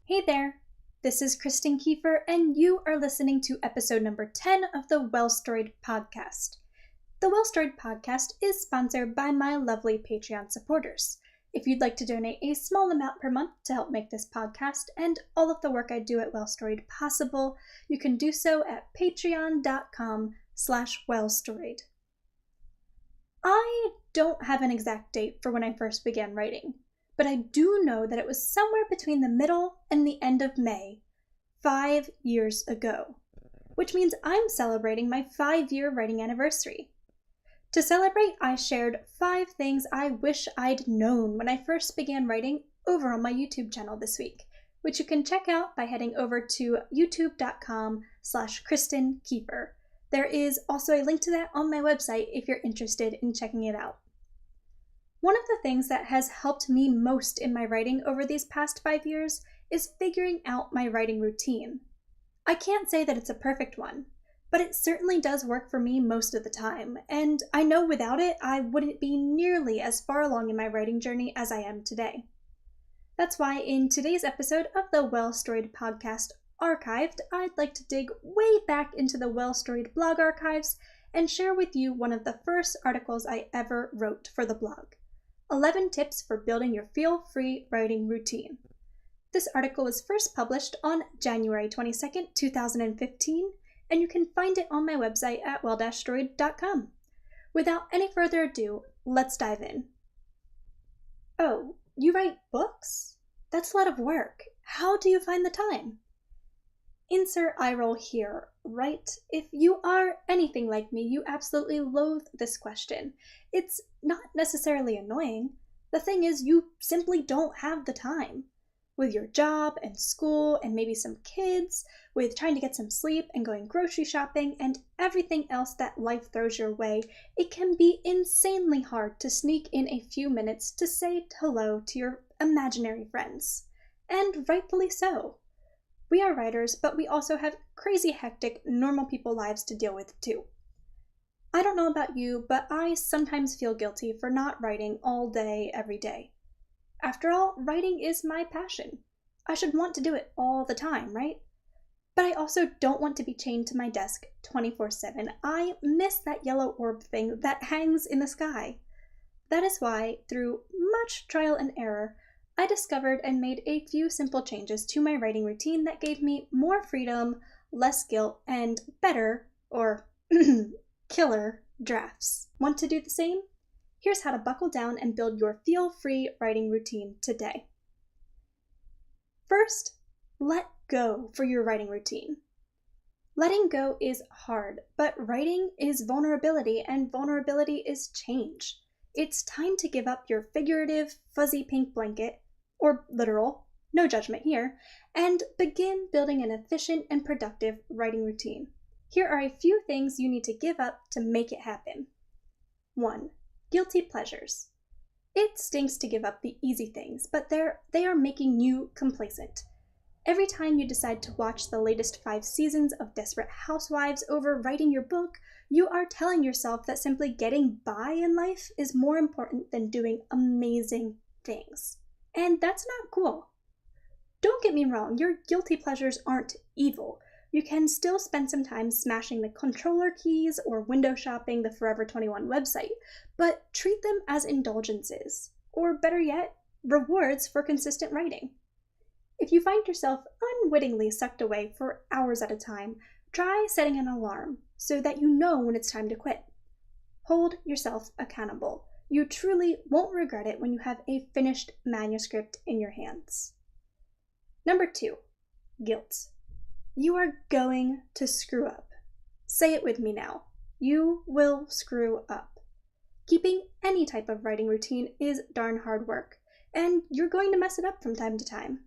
Hey there, this is Kristen Kiefer, and you are listening to episode number 10 of the Well Storied podcast. The Well Storied podcast is sponsored by my lovely Patreon supporters. If you'd like to donate a small amount per month to help make this podcast and all of the work I do at Well Storied possible, you can do so at patreon.com/wellstoried. I don't have an exact date for when I first began writing, but I do know that it was somewhere between the middle and the end of May, 5 years ago, which means I'm celebrating my 5-year writing anniversary. To celebrate, I shared 5 things I wish I'd known when I first began writing over on my YouTube channel this week, which you can check out by heading over to youtube.com/Kristen Kiefer. There is also a link to that on my website if you're interested in checking it out. One of the things that has helped me most in my writing over these past 5 years is figuring out my writing routine. I can't say that it's a perfect one, but it certainly does work for me most of the time, and I know without it I wouldn't be nearly as far along in my writing journey as I am today. That's why in today's episode of the Well Storied podcast Archived, I'd like to dig way back into the Well Storied blog archives and share with you one of the first articles I ever wrote for the blog. 11 Tips for Building Your Feel-Free Writing Routine. This article was first published on January 22nd, 2015, and you can find it on my website at well-storied.com. Without any further ado, let's dive in. Oh, you write books? That's a lot of work. How do you find the time? Insert eye roll here, right? If you are anything like me, you absolutely loathe this question. It's not necessarily annoying. The thing is, you simply don't have the time. With your job and school and maybe some kids, with trying to get some sleep and going grocery shopping and everything else that life throws your way, it can be insanely hard to sneak in a few minutes to say hello to your imaginary friends. And rightfully so. We are writers, but we also have crazy hectic, normal people lives to deal with too. I don't know about you, but I sometimes feel guilty for not writing all day, every day. After all, writing is my passion. I should want to do it all the time, right? But I also don't want to be chained to my desk 24/7. I miss that yellow orb thing that hangs in the sky. That is why, through much trial and error, I discovered and made a few simple changes to my writing routine that gave me more freedom, less guilt, and better, or killer, drafts. Want to do the same? Here's how to buckle down and build your feel-free writing routine today. First, let go for your writing routine. Letting go is hard, but writing is vulnerability, and vulnerability is change. It's time to give up your figurative, fuzzy pink blanket, or literal, no judgment here, and begin building an efficient and productive writing routine. Here are a few things you need to give up to make it happen. 1. Guilty pleasures. It stinks to give up the easy things, but they are making you complacent. Every time you decide to watch the latest 5 seasons of Desperate Housewives over writing your book, you are telling yourself that simply getting by in life is more important than doing amazing things. And that's not cool. Don't get me wrong, your guilty pleasures aren't evil. You can still spend some time smashing the controller keys or window shopping the Forever 21 website, but treat them as indulgences, or better yet, rewards for consistent writing. If you find yourself unwittingly sucked away for hours at a time, try setting an alarm so that you know when it's time to quit. Hold yourself accountable. You truly won't regret it when you have a finished manuscript in your hands. Number 2, guilt. You are going to screw up. Say it with me now. You will screw up. Keeping any type of writing routine is darn hard work, and you're going to mess it up from time to time.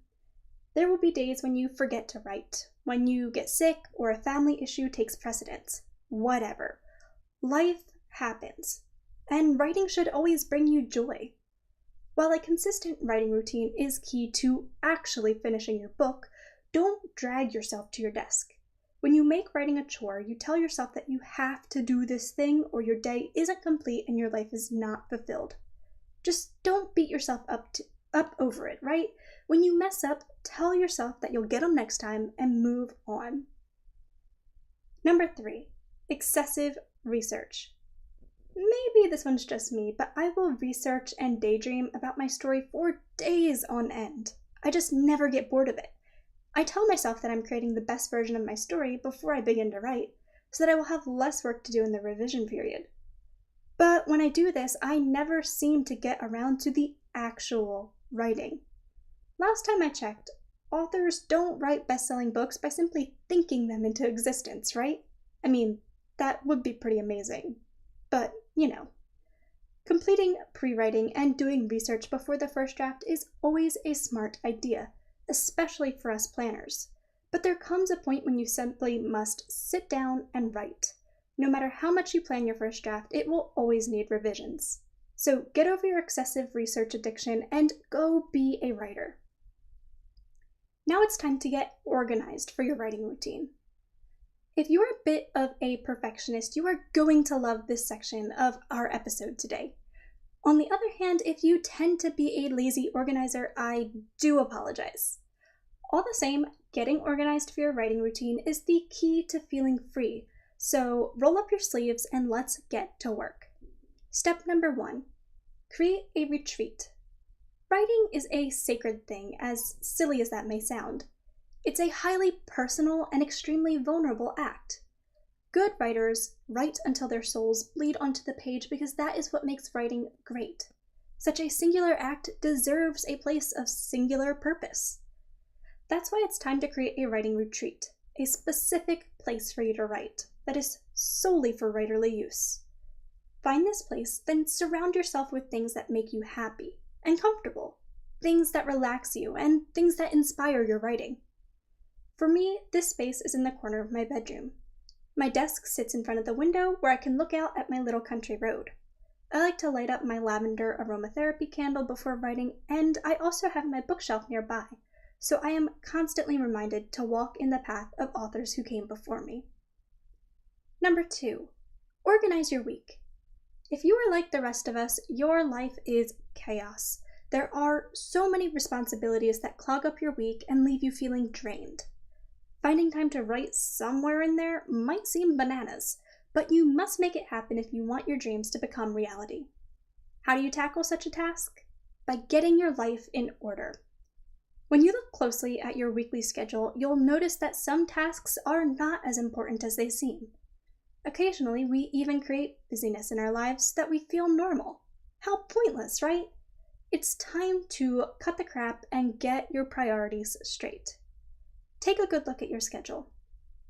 There will be days when you forget to write, when you get sick, or a family issue takes precedence. Whatever. Life happens. And writing should always bring you joy. While a consistent writing routine is key to actually finishing your book, don't drag yourself to your desk. When you make writing a chore, you tell yourself that you have to do this thing or your day isn't complete and your life is not fulfilled. Just don't beat yourself up over it, right? When you mess up, tell yourself that you'll get them next time and move on. Number 3, excessive research. Maybe this one's just me, but I will research and daydream about my story for days on end. I just never get bored of it. I tell myself that I'm creating the best version of my story before I begin to write, so that I will have less work to do in the revision period. But when I do this, I never seem to get around to the actual writing. Last time I checked, authors don't write best-selling books by simply thinking them into existence, right? I mean, that would be pretty amazing. But, completing pre-writing and doing research before the first draft is always a smart idea, especially for us planners. But there comes a point when you simply must sit down and write. No matter how much you plan your first draft, it will always need revisions. So get over your excessive research addiction and go be a writer. Now it's time to get organized for your writing routine. If you are a bit of a perfectionist, you are going to love this section of our episode today. On the other hand, if you tend to be a lazy organizer, I do apologize. All the same, getting organized for your writing routine is the key to feeling free, so roll up your sleeves and let's get to work. Step number 1, create a retreat. Writing is a sacred thing, as silly as that may sound. It's a highly personal and extremely vulnerable act. Good writers write until their souls bleed onto the page because that is what makes writing great. Such a singular act deserves a place of singular purpose. That's why it's time to create a writing retreat, a specific place for you to write that is solely for writerly use. Find this place, then surround yourself with things that make you happy and comfortable, things that relax you, and things that inspire your writing. For me, this space is in the corner of my bedroom. My desk sits in front of the window where I can look out at my little country road. I like to light up my lavender aromatherapy candle before writing, and I also have my bookshelf nearby, so I am constantly reminded to walk in the path of authors who came before me. Number 2, organize your week. If you are like the rest of us, your life is chaos. There are so many responsibilities that clog up your week and leave you feeling drained. Finding time to write somewhere in there might seem bananas, but you must make it happen if you want your dreams to become reality. How do you tackle such a task? By getting your life in order. When you look closely at your weekly schedule, you'll notice that some tasks are not as important as they seem. Occasionally, we even create busyness in our lives that we feel normal. How pointless, right? It's time to cut the crap and get your priorities straight. Take a good look at your schedule.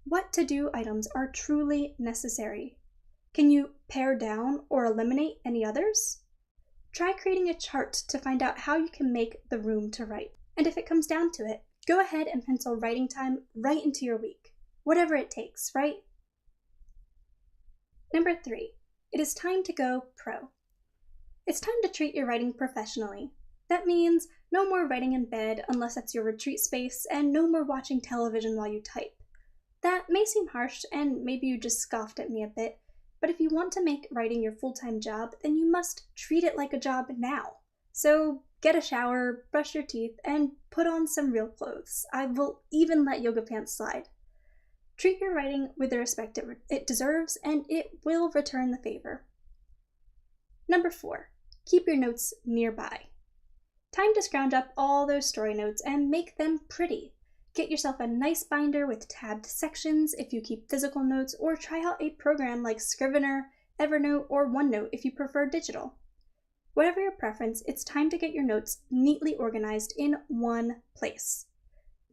What to-do items are truly necessary? Can you pare down or eliminate any others? Try creating a chart to find out how you can make the room to write. And if it comes down to it, go ahead and pencil writing time right into your week. Whatever it takes, right? Number 3, it is time to go pro. It's time to treat your writing professionally. That means no more writing in bed unless that's your retreat space, and no more watching television while you type. That may seem harsh, and maybe you just scoffed at me a bit, but if you want to make writing your full-time job, then you must treat it like a job now. So get a shower, brush your teeth, and put on some real clothes. I will even let yoga pants slide. Treat your writing with the respect it deserves, and it will return the favor. Number 4, keep your notes nearby. Time to scrounge up all those story notes and make them pretty. Get yourself a nice binder with tabbed sections if you keep physical notes, or try out a program like Scrivener, Evernote, or OneNote if you prefer digital. Whatever your preference, it's time to get your notes neatly organized in one place.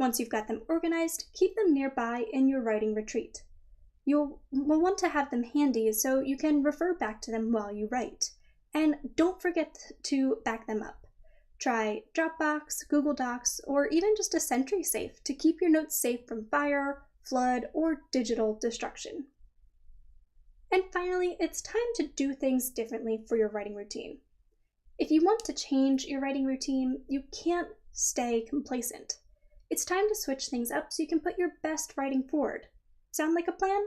Once you've got them organized, keep them nearby in your writing retreat. You'll want to have them handy so you can refer back to them while you write. And don't forget to back them up. Try Dropbox, Google Docs, or even just a Sentry Safe to keep your notes safe from fire, flood, or digital destruction. And finally, it's time to do things differently for your writing routine. If you want to change your writing routine, you can't stay complacent. It's time to switch things up so you can put your best writing forward. Sound like a plan?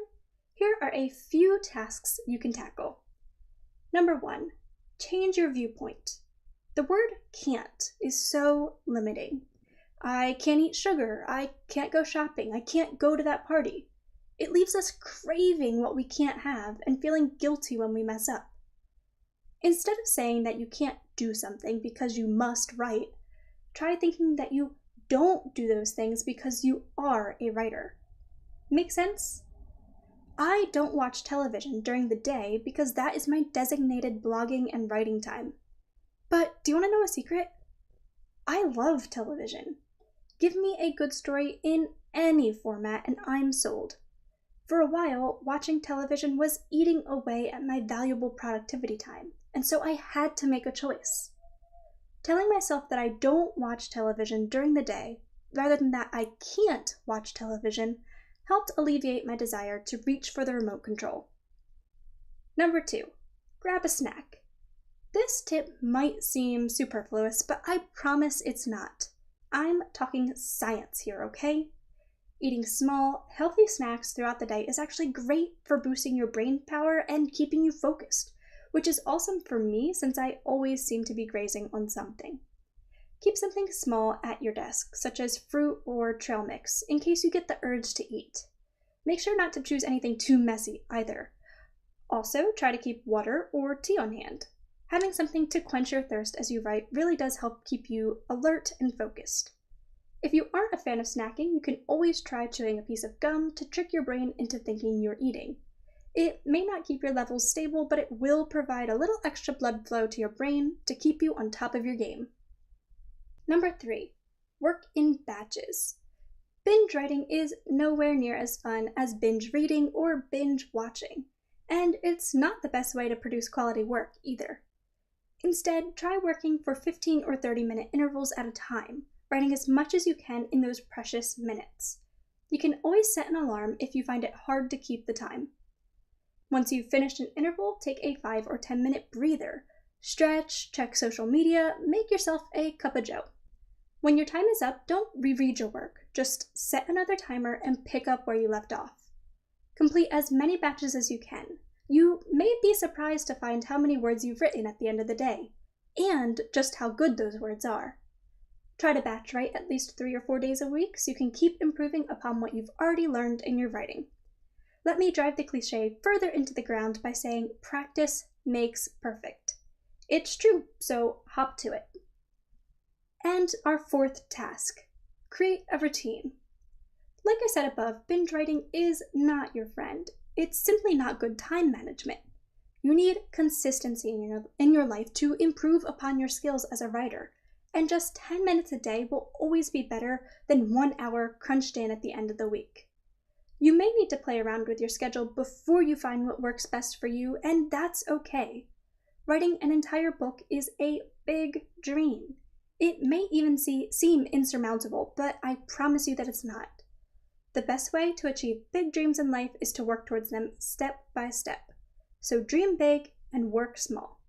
Here are a few tasks you can tackle. Number 1, change your viewpoint. The word can't is so limiting. I can't eat sugar, I can't go shopping, I can't go to that party. It leaves us craving what we can't have and feeling guilty when we mess up. Instead of saying that you can't do something because you must write, try thinking that you don't do those things because you are a writer. Make sense? I don't watch television during the day because that is my designated blogging and writing time. But do you want to know a secret? I love television. Give me a good story in any format and I'm sold. For a while, watching television was eating away at my valuable productivity time, and so I had to make a choice. Telling myself that I don't watch television during the day, rather than that I can't watch television, helped alleviate my desire to reach for the remote control. Number 2, grab a snack. This tip might seem superfluous, but I promise it's not. I'm talking science here, okay? Eating small, healthy snacks throughout the day is actually great for boosting your brain power and keeping you focused, which is awesome for me since I always seem to be grazing on something. Keep something small at your desk, such as fruit or trail mix, in case you get the urge to eat. Make sure not to choose anything too messy either. Also, try to keep water or tea on hand. Having something to quench your thirst as you write really does help keep you alert and focused. If you aren't a fan of snacking, you can always try chewing a piece of gum to trick your brain into thinking you're eating. It may not keep your levels stable, but it will provide a little extra blood flow to your brain to keep you on top of your game. Number 3, work in batches. Binge writing is nowhere near as fun as binge reading or binge watching, and it's not the best way to produce quality work either. Instead, try working for 15 or 30-minute intervals at a time, writing as much as you can in those precious minutes. You can always set an alarm if you find it hard to keep the time. Once you've finished an interval, take a 5 or 10-minute breather. Stretch, check social media, make yourself a cup of joe. When your time is up, don't reread your work. Just set another timer and pick up where you left off. Complete as many batches as you can. You may be surprised to find how many words you've written at the end of the day, and just how good those words are. Try to batch write at least 3 or 4 days a week so you can keep improving upon what you've already learned in your writing. Let me drive the cliche further into the ground by saying practice makes perfect. It's true, so hop to it. And our 4th task, create a routine. Like I said above, binge writing is not your friend. It's simply not good time management. You need consistency in your life to improve upon your skills as a writer, and just 10 minutes a day will always be better than 1 hour crunched in at the end of the week. You may need to play around with your schedule before you find what works best for you, and that's okay. Writing an entire book is a big dream. It may even seem insurmountable, but I promise you that it's not. The best way to achieve big dreams in life is to work towards them step by step. So dream big and work small.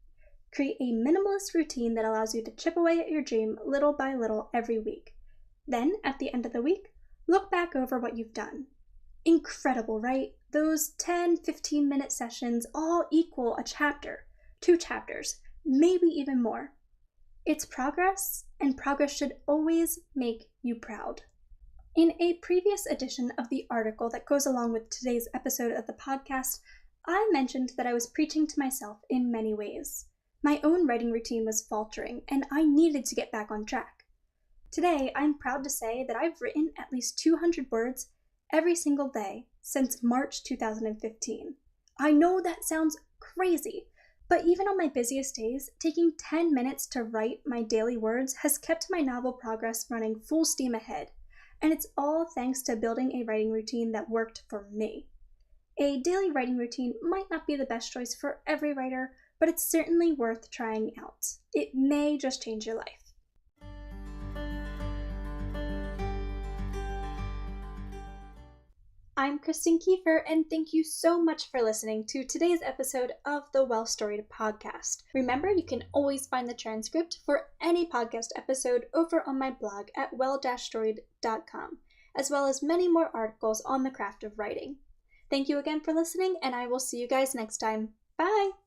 Create a minimalist routine that allows you to chip away at your dream little by little every week. Then, at the end of the week, look back over what you've done. Incredible, right? Those 10-15-minute sessions all equal a chapter, 2 chapters, maybe even more. It's progress, and progress should always make you proud. In a previous edition of the article that goes along with today's episode of the podcast, I mentioned that I was preaching to myself in many ways. My own writing routine was faltering, and I needed to get back on track. Today, I'm proud to say that I've written at least 200 words every single day since March 2015. I know that sounds crazy, but even on my busiest days, taking 10 minutes to write my daily words has kept my novel progress running full steam ahead, and it's all thanks to building a writing routine that worked for me. A daily writing routine might not be the best choice for every writer, but it's certainly worth trying out. It may just change your life. I'm Kristen Kiefer, and thank you so much for listening to today's episode of the Well Storied podcast. Remember, you can always find the transcript for any podcast episode over on my blog at well-storied.com, as well as many more articles on the craft of writing. Thank you again for listening, and I will see you guys next time. Bye!